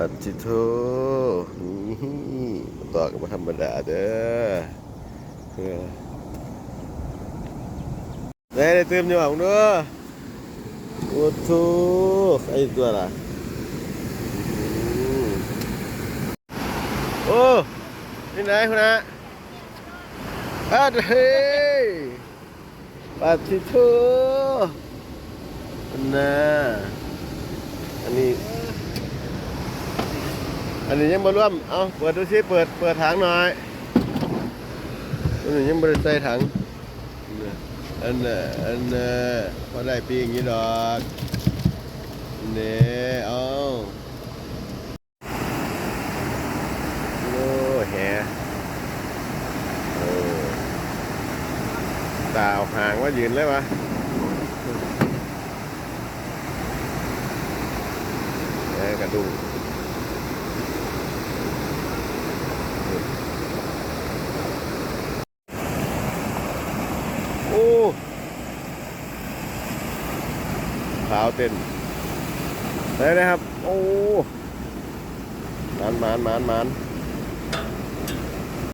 ปัจจิโทนี่ต่อกับธรรมดาเด้อได้เติมอยู่ของเด้อโอ้โหไอ้ตัวล่ะโอ้นี่ไหนคุณนะเฮ้ยปัจจิโทนะอันนี้ยังมาร่วมเอาเปิดดูสิเปิดถังหน่อยอันนี้ยังบริใส่ถังอันน่ะพอได้ปีอย่างนี้ดอกเนี่ยเอาโอ้แหตาเอาห่างว่ายืนเลยวะกระดูกโอ้ขาวเต้นได้เลยครับโอ้มัน